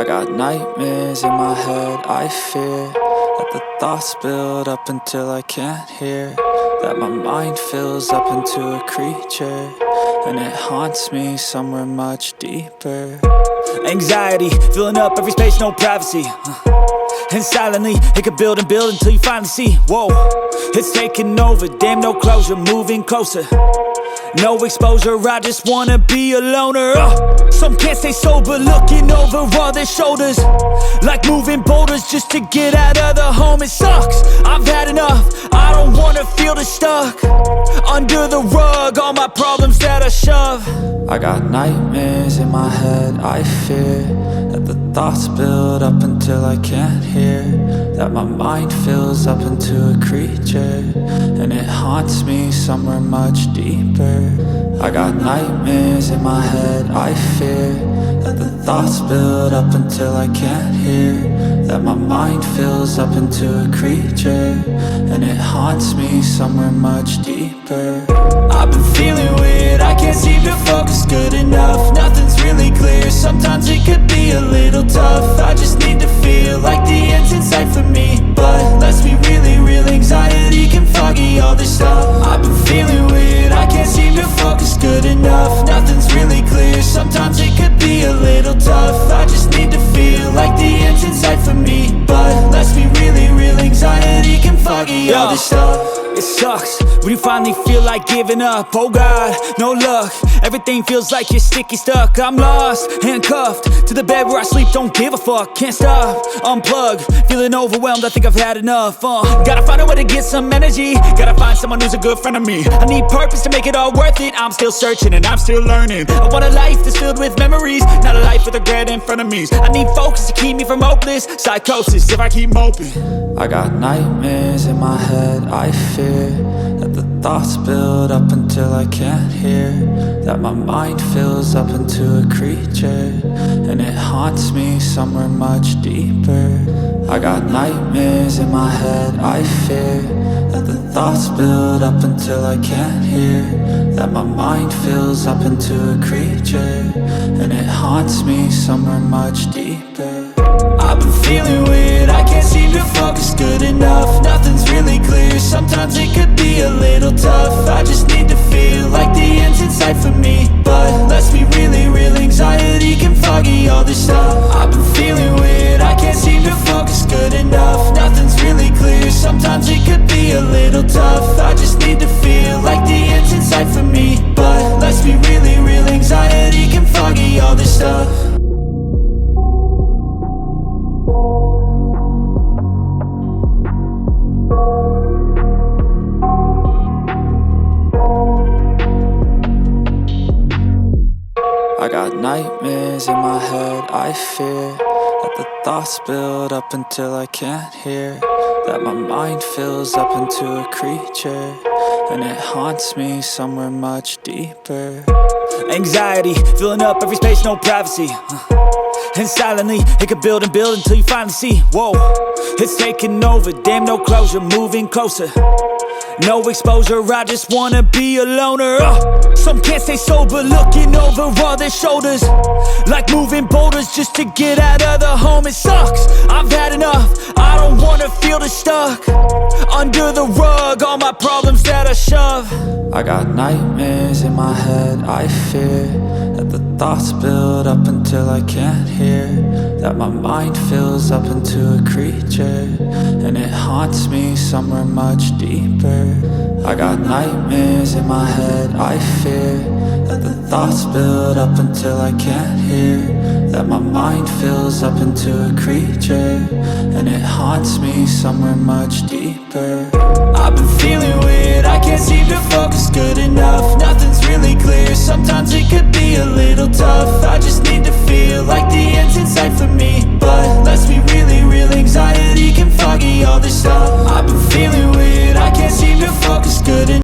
I got nightmares in my head, I fear that the thoughts build up until I can't hear, that my mind fills up into a creature, and it haunts me somewhere much deeper. Anxiety, filling up every space, no privacy, and silently, it could build and build until you finally see, whoa, it's taking over, damn no closure, moving closer. No exposure, I just wanna be a loner. Some can't stay sober, looking over all their shoulders, like moving boulders just to get out of the home. It sucks, I've had enough, I don't wanna feel the stuck under the rug, all my problems that I shove. I got nightmares in my head, I fear that the thoughts build up until I can't hear, that my mind fills up into a creature, and it haunts me somewhere much deeper. I got nightmares in my head, I fear that the thoughts build up until I can't hear, that my mind fills up into a creature, and it haunts me somewhere much deeper. I've been feeling weird, I can't seem to focus good enough, nothing's really clear, sometimes it could be a little tough. I just need to feel like the end's in sight for me, but let's be really real, anxiety can foggy all this stuff. I've been feeling weird, I can't seem to focus good enough, nothing's really clear, sometimes it could be a little tough. I just need to feel like the end's in sight for me, but let's be really real, anxiety can foggy all this stuff. It sucks when you finally feel like giving up. Oh God, no luck, everything feels like you're sticky stuck. I'm lost, handcuffed to the bed where I sleep, don't give a fuck. Can't stop, unplug, feeling overwhelmed, I think I've had enough. Gotta find a way to get some energy, gotta find someone who's a good friend of me. I need purpose to make it all worth it, I'm still searching and I'm still learning. I want a life that's filled with memories, not a life with regret in front of me. I need focus to keep me from hopeless psychosis if I keep moping. I got nightmares in my head, I fear that the thoughts build up until I can't hear, that my mind fills up into a creature, and it haunts me somewhere much deeper. I got nightmares in my head, I fear that the thoughts build up until I can't hear, that my mind fills up into a creature, and it haunts me somewhere much deeper. I've been feeling weird, I can't seem to focus good enough, nothing's really clear, sometimes it could be a little tough. I just need to feel like the end's in sight for me, but let's be really real, anxiety can foggy all this stuff. I've been feeling weird, I can't seem to focus good enough, nothing's really clear, sometimes it could be a little tough. I just need to feel like the end's in sight for me, but let's be really real, anxiety can foggy all this stuff. I got nightmares in my head, I fear that the thoughts build up until I can't hear, that my mind fills up into a creature, and it haunts me somewhere much deeper. Anxiety, filling up every space, no privacy, and silently, it could build and build until you finally see, whoa, it's taking over, damn no closure, moving closer. No exposure, I just wanna be a loner. Some can't stay sober, looking over all their shoulders, like moving boulders just to get out of the home. It sucks, I've had enough, I don't wanna feel the stuck under the rug, all my problems that I shove. I got nightmares in my head, I fear that the thoughts build up until I can't hear, that my mind fills up into a creature, and it haunts me somewhere much deeper. I got nightmares in my head, I fear that the thoughts build up until I can't hear, that my mind fills up into a creature, and it haunts me somewhere much deeper. I've been feeling weird, I can't see